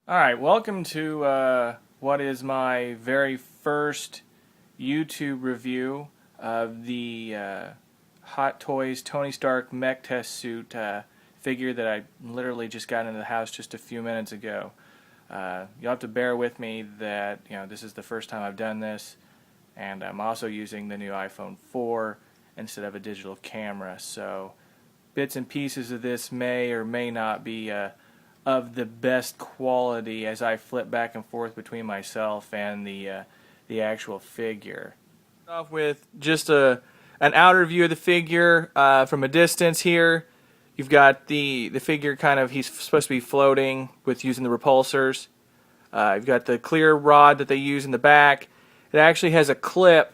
Alright, welcome to what is my very first YouTube review of the Hot Toys Tony Stark Mech Test Suit figure that I literally just got into the house just a few minutes ago. You'll have to bear with me that this is the first time I've done this, and I'm also using the new iPhone 4 instead of a digital camera, so bits and pieces of this may or may not be of the best quality as I flip back and forth between myself and the actual figure. Off with just an outer view of the figure from a distance here. You've got the figure he's supposed to be floating with using the repulsors. You've got the clear rod that they use in the back. It actually has a clip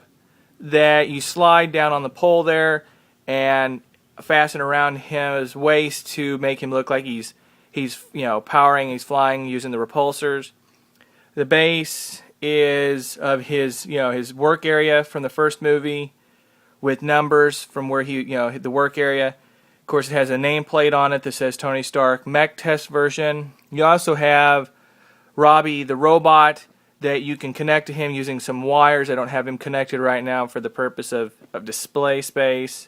that you slide down on the pole there and fasten around his waist to make him look like he's powering, he's flying using the repulsors. The base is of his work area from the first movie with numbers from where he the work area. Of course, it has a nameplate on it that says Tony Stark Mech Test Version. You also have Robbie the robot that you can connect to him using some wires. I don't have him connected right now for the purpose of display space.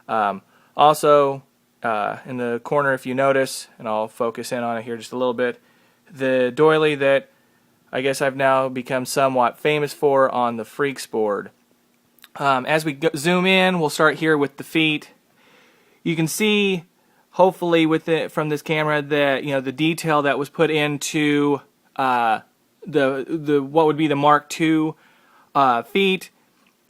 Also, in the corner, if you notice, and I'll focus in on it here just a little bit, the doily that I guess I've now become somewhat famous for on the Freaks board. As we zoom in, we'll start here with the feet. You can see, hopefully, from this camera that the detail that was put into what would be the Mark II feet,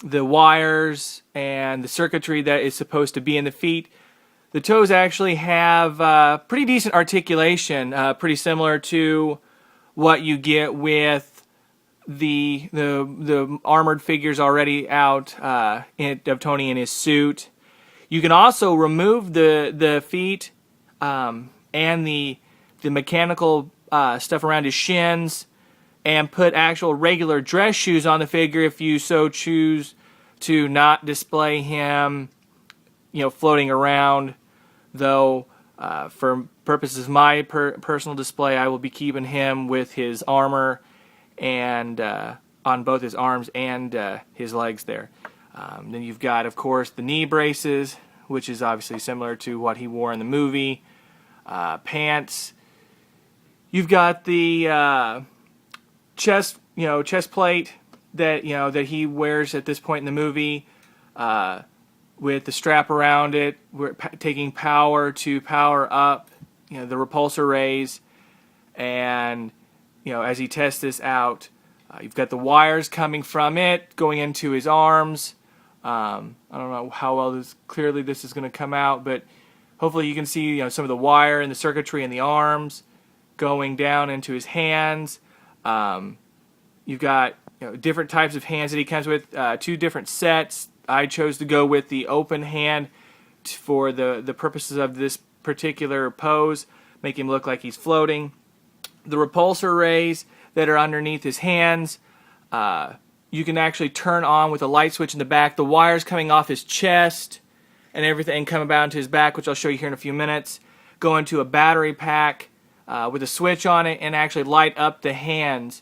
the wires, and the circuitry that is supposed to be in the feet. The toes actually have pretty decent articulation, pretty similar to what you get with the armored figures already out of Tony in his suit. You can also remove the feet and the mechanical stuff around his shins and put actual regular dress shoes on the figure if you so choose to not display him floating around. Though, for purposes of my personal display, I will be keeping him with his armor and on both his arms and his legs there. Then you've got, of course, the knee braces, which is obviously similar to what he wore in the movie. Pants. You've got the chest plate that he wears at this point in the movie. With the strap around it, we're taking power to power up, the repulsor rays, and as he tests this out, you've got the wires coming from it going into his arms. I don't know how well clearly this is going to come out, but hopefully you can see some of the wire and the circuitry in the arms going down into his hands. You've got different types of hands that he comes with, 2 different sets. I chose to go with the open hand for the purposes of this particular pose, make him look like he's floating. The repulsor rays that are underneath his hands, you can actually turn on with a light switch in the back. The wires coming off his chest and everything coming down to his back, which I'll show you here in a few minutes, go into a battery pack with a switch on it and actually light up the hands.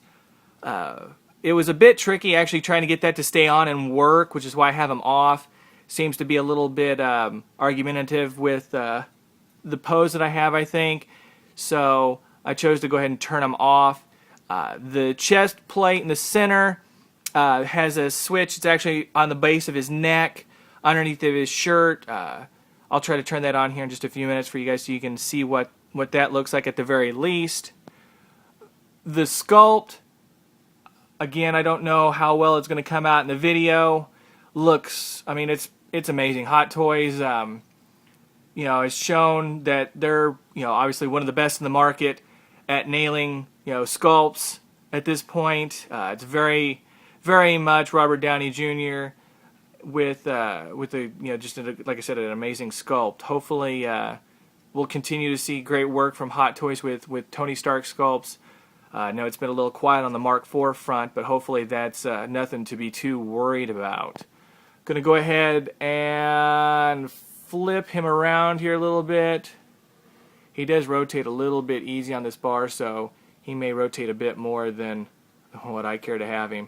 It was a bit tricky actually trying to get that to stay on and work, which is why I have them off. Seems to be a little bit argumentative with the pose that I have, I think. So I chose to go ahead and turn them off. The chest plate in the center has a switch. It's actually on the base of his neck, underneath of his shirt. I'll try to turn that on here in just a few minutes for you guys so you can see what that looks like at the very least. The sculpt, again, I don't know how well it's going to come out in the video. Looks, I mean, it's amazing. Hot Toys, has shown that they're, obviously one of the best in the market at nailing, sculpts at this point. It's very, very much Robert Downey Jr. with just like I said, an amazing sculpt. Hopefully, we'll continue to see great work from Hot Toys with Tony Stark sculpts. I know it's been a little quiet on the Mark IV front, but hopefully that's nothing to be too worried about. Going to go ahead and flip him around here a little bit. He does rotate a little bit easy on this bar, so he may rotate a bit more than what I care to have him.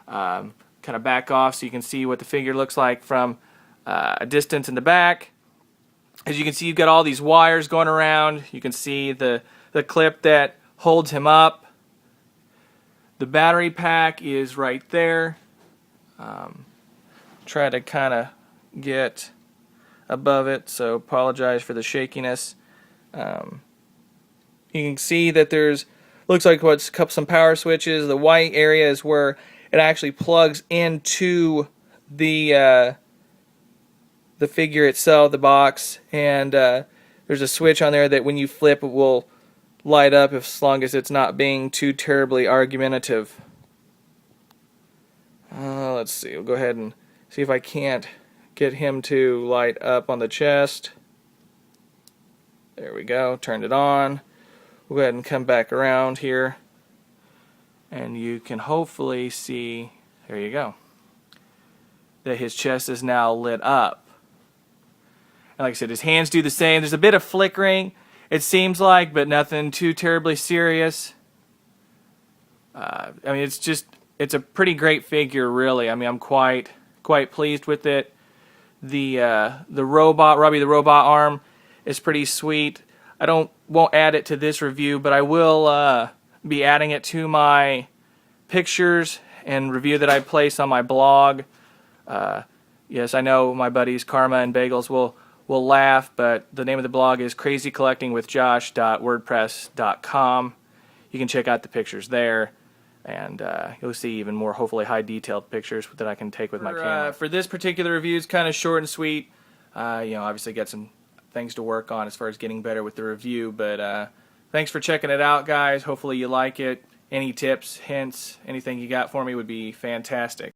Kind of back off so you can see what the figure looks like from a distance in the back. As you can see, you've got all these wires going around. You can see the clip that holds him up. The battery pack is right there. Try to kind of get above it, so apologize for the shakiness. You can see that there's, looks like what's some power switches. The white area is where it actually plugs into the figure itself, the box, and there's a switch on there that when you flip it will light up as long as it's not being too terribly argumentative. Let's see, we'll go ahead and see if I can't get him to light up on the chest. There we go, turned it on. We'll go ahead and come back around here, and you can hopefully see, there you go, that his chest is now lit up. And like I said, his hands do the same. There's a bit of flickering, it seems like, but nothing too terribly serious. I mean, it's a pretty great figure, really. I mean, I'm quite pleased with it. The robot, Robbie the Robot arm, is pretty sweet. I won't add it to this review, but I will be adding it to my pictures and review that I place on my blog. Yes, I know my buddies Karma and Bagels will laugh, but the name of the blog is crazycollectingwithjosh.wordpress.com. You can check out the pictures there, and you'll see even more, hopefully, high-detailed pictures that I can take with my camera. For this particular review, it's kind of short and sweet. Obviously got some things to work on as far as getting better with the review, but thanks for checking it out, guys. Hopefully you like it. Any tips, hints, anything you got for me would be fantastic.